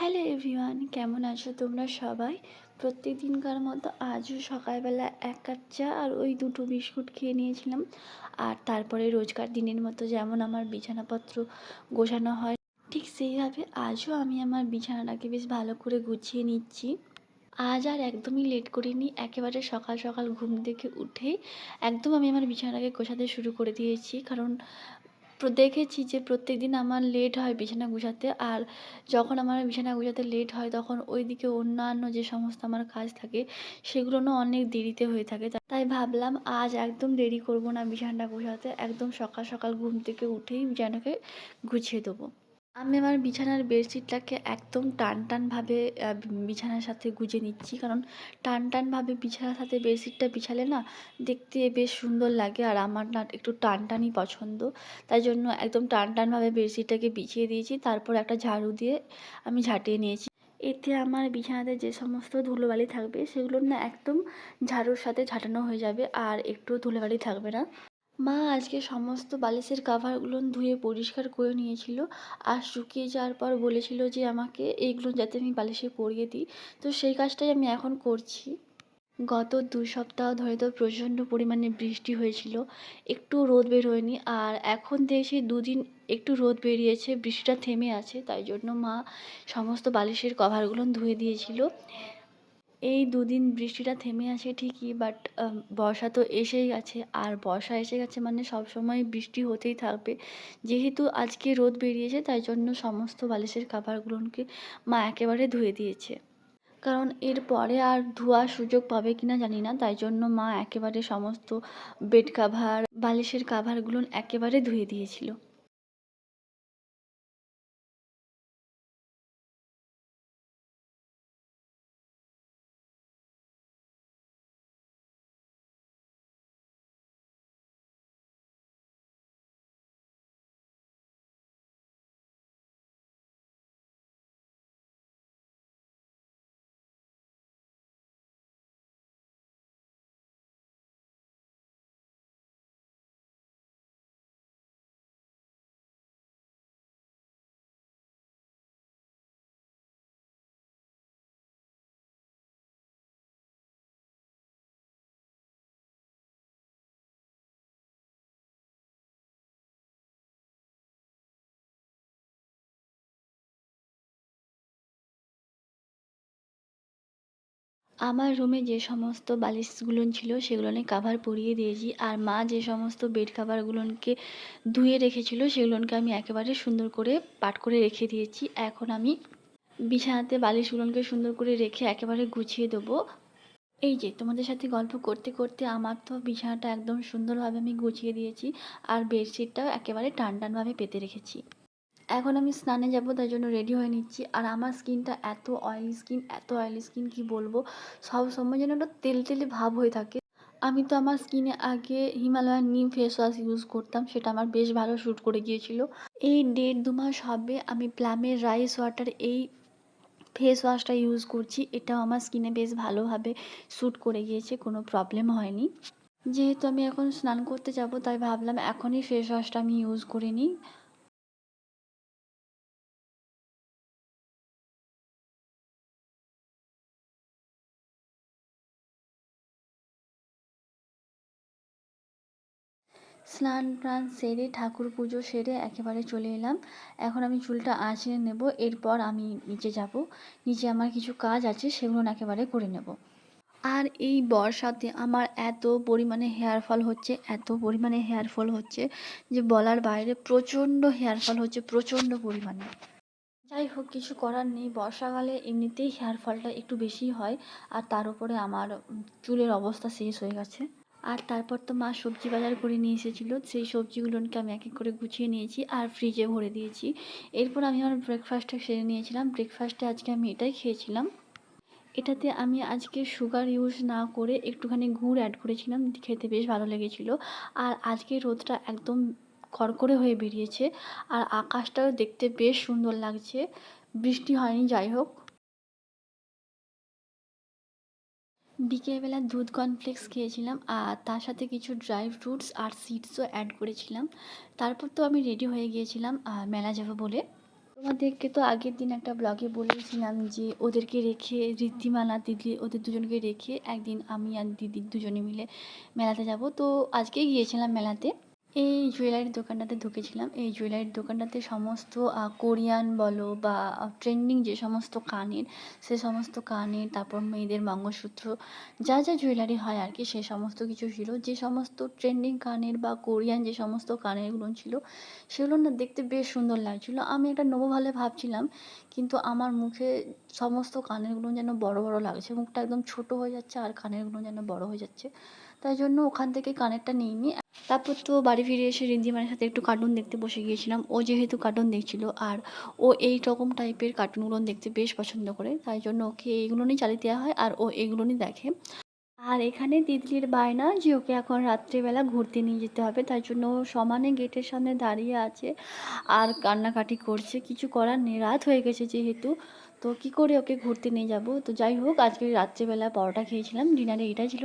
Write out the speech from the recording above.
Hello everyone, কেমন আছো তোমরা সবাই? প্রত্যেক দিনকার মতো আজও সকালবেলা ১ কাপ চা আর ওই ২টো বিস্কুট খেয়ে নিয়েছিলাম। আর তারপরে রোজকার দিনের মতো যেমন আমার বিছানাপত্র গোছানো হয়, ঠিক সেইভাবে আজও আমি আমার বিছানাটাকে বেশ ভালো করে গুছিয়ে নিচ্ছি। আজ আর একদমই লেট করিনি, একেবারে সকাল সকাল ঘুম থেকে উঠেই একদম আমি আমার বিছানাটাকে গোছাতে শুরু করে দিয়েছি। কারণ দেখেছি যে প্রত্যেকদিন আমার লেট হয় বিছানা গোছাতে। আর যখন আমার বিছানা গোছাতে লেট হয় তখন ওইদিকে অন্যান্য যে সমস্ত আমার কাজ থাকে সেগুলো না অনেক দেরিতে হয়ে থাকে। তাই ভাবলাম আজ একদম দেরি করব না বিছানাটা গোছাতে, একদম সকাল সকাল ঘুম থেকে উঠেই বিছানাটাকে গুছিয়ে দেবো। আমি আমার বিছানার বেডশিটটাকে একদম টানটানভাবে বিছানার সাথে গুজে নিচ্ছি। কারণ টানটানভাবে বিছানার সাথে বেডশিটটা বিছালে না দেখতে বেশ সুন্দর লাগে। আর আমার না একটু টানটানই পছন্দ। তাই জন্য একদম টানটানভাবে বেডশিটটাকে বিছিয়ে দিয়েছি। তারপর একটা ঝাড়ু দিয়ে আমি ঝাঁটিয়ে নিয়েছি। এতে আমার বিছানাতে যে সমস্ত ধুলোবালি থাকবে সেগুলো না একদম ঝাড়ুর সাথে ঝাঁটানো হয়ে যাবে আর একটুও ধুলোবালি থাকবে না। মা আজকে সমস্ত বালিশের কাভারগুলো ধুয়ে পরিষ্কার করে নিয়েছিল। আর শুকিয়ে যাওয়ার পর বলেছিল যে আমাকে এইগুলো যাতে আমি বালিশে পরিয়ে দিই। তো সেই কাজটাই আমি এখন করছি। গত ২ সপ্তাহ ধরে তো প্রচণ্ড পরিমাণে বৃষ্টি হয়েছিল। একটুও রোদ বেরোয়নি। আর এখন দেখছি ২ দিন একটু রোদ বেরিয়েছে, বৃষ্টিটা থেমে আছে। তাই জন্য মা সমস্ত বালিশের কভারগুলো ধুয়ে দিয়েছিল। এই ২ দিন বৃষ্টিটা থেমে আছে ঠিকই, বাট বর্ষা তো এসেই গেছে। আর বর্ষা এসে গেছে মানে সবসময় বৃষ্টি হতেই থাকবে। যেহেতু আজকে রোদ বেরিয়েছে তাই জন্য সমস্ত বালিশের কাভারগুলোকে মা একেবারে ধুয়ে দিয়েছে। কারণ এরপরে আর ধোয়ার সুযোগ পাবে কিনা জানি না, তাই জন্য মা একেবারে সমস্ত বেড কাভার, বালিশের কাভারগুলো একেবারে ধুয়ে দিয়েছিল। আমার রুমে যে সমস্ত বালিশগুলো ছিল সেগুলোনে কাভার পরিয়ে দিয়েছি। আর মা যে সমস্ত বেড কাভারগুলোকে ধুয়ে রেখেছিল সেগুলোকে আমি একেবারে সুন্দর করে পাট করে রেখে দিয়েছি। এখন আমি বিছানাতে বালিশগুলোকে সুন্দর করে রেখে একেবারে গুছিয়ে দেবো। এই যে তোমাদের সাথে গল্প করতে করতে আমার তো বিছানাটা একদম সুন্দরভাবে আমি গুছিয়ে দিয়েছি। আর বেডশিটটাও একেবারে টানটানভাবে পেতে রেখেছি। এখন আমি স্নানে যাব, তাই জন্য রেডি হয়ে নিচ্ছি। আর আমার স্কিনটা এত অয়েলি স্কিন কি বলবো, সবসময় যেন একটা তেল তেলে ভাব হয়ে থাকে। আমি তো আমার স্কিনে আগে হিমালয়ান নিম ফেস ওয়াশ ইউজ করতাম, সেটা আমার বেশ ভালো শ্যুট করে গিয়েছিল। এই ১.৫-২ মাস হবে আমি প্লামের রাইস ওয়াটার এই ফেস ওয়াশটা ইউজ করছি। এটাও আমার স্কিনে বেশ ভালোভাবে শ্যুট করে গিয়েছে, কোনো প্রবলেম হয়নি। যেহেতু আমি এখন স্নান করতে যাব তাই ভাবলাম এখনই ফেস ওয়াশটা আমি ইউজ করে নিই। স্নান টান সেরে ঠাকুর পুজো সেরে একেবারে চলে এলাম। এখন আমি চুলটা আঁচড়ে নেব, এরপর আমি নিচে যাব। নিচে আমার কিছু কাজ আছে সেগুলো একেবারে করে নেব। আর এই বর্ষাতে আমার এত পরিমাণে হেয়ার ফল হচ্ছে, এত পরিমাণে হেয়ার ফল হচ্ছে যে বলার বাইরে। প্রচণ্ড হেয়ার ফল হচ্ছে, প্রচণ্ড পরিমাণে। যাই হোক, কিছু করার নেই, বর্ষাকালে এমনিতেই হেয়ার ফলটা একটু বেশি হয়। আর তার উপরে আমার চুলের অবস্থা শেষ হয়ে গেছে। আর তারপর তো মা সবজি বাজার করে নিয়ে এসেছিলো, সেই সবজিগুলোকে আমি এক এক করে গুছিয়ে নিয়েছি আর ফ্রিজে ভরে দিয়েছি। এরপর আমি আমার ব্রেকফাস্টটা সেরে নিয়েছিলাম। ব্রেকফাস্টে আজকে আমি এটাই খেয়েছিলাম। এটাতে আমি আজকে সুগার ইউজ না করে একটুখানি গুড় অ্যাড করেছিলাম, খেতে বেশ ভালো লেগেছিলো। আর আজকে রোদটা একদম কড়কড়ে হয়ে বেরিয়েছে। আর আকাশটাও দেখতে বেশ সুন্দর লাগছে। বৃষ্টি হয়নি, যাই হোক। বিকেলবেলা দুধ কর্নফ্লেক্স খেয়েছিলাম আর তার সাথে কিছু ড্রাই ফ্রুটস আর সিডসও অ্যাড করেছিলাম। তারপর তো আমি রেডি হয়ে গিয়েছিলাম মেলা যাবো বলে। তোমাদেরকে তো আগের দিন একটা ব্লগে বলেছিলাম যে ওদেরকে রেখে ঋদ্ধিমান আর দিদি ওদের দুজনকে রেখে একদিন আমি আর দিদি দুজনে মিলে মেলাতে যাব। তো আজকেই গিয়েছিলাম মেলাতে। এই জুয়েলারির দোকানটাতে ঢুকেছিলাম। এই জুয়েলারির দোকানটাতে সমস্ত কোরিয়ান বলো বা ট্রেন্ডিং যে সমস্ত কানের, সে সমস্ত কানের, তারপর মেয়েদের মঙ্গলসূত্র, যা যা জুয়েলারি হয় আর কি, সে সমস্ত কিছু ছিল। যে সমস্ত ট্রেন্ডিং কানের বা কোরিয়ান যে সমস্ত কানেরগুলো ছিল, সেগুলো না দেখতে বেশ সুন্দর লাগছিলো। আমি একটা নেবো বলে ভাবছিলাম, কিন্তু আমার মুখে সমস্ত কানেরগুলো যেন বড় বড় লাগছে, মুখটা একদম ছোট হয়ে যাচ্ছে আর কানেরগুলো যেন বড় হয়ে যাচ্ছে। তাই জন্য ওখান থেকে কানেরটা নিইনি। তারপর তো বাড়ি ফিরে এসে রিদ্ধিমার সাথে একটু কার্টুন দেখতে বসে গিয়েছিলাম। ও যেহেতু কার্টুন দেখছিল আর ও এই রকম টাইপের কার্টুনগুলো দেখতে বেশ পছন্দ করে, তাই জন্য ওকে এইগুলো নিয়ে চালিয়ে দেওয়া হয় আর ও এইগুলো নিয়ে দেখে। আর এখানে তিতলির বায়না যে ওকে এখন রাত্রিবেলা ঘুরতে নিয়ে যেতে হবে, তাই জন্য ও সমানে গেটের সামনে দাঁড়িয়ে আছে আর কান্নাকাটি করছে। কিছু করার নেই, রাত হয়ে গেছে যেহেতু, তো কি করে ওকে ঘুরতে নিয়ে যাব। তো যাই হোক, আজকে রাত্রিবেলা পরোটা খেয়েছিলাম, ডিনারে এটা ছিল।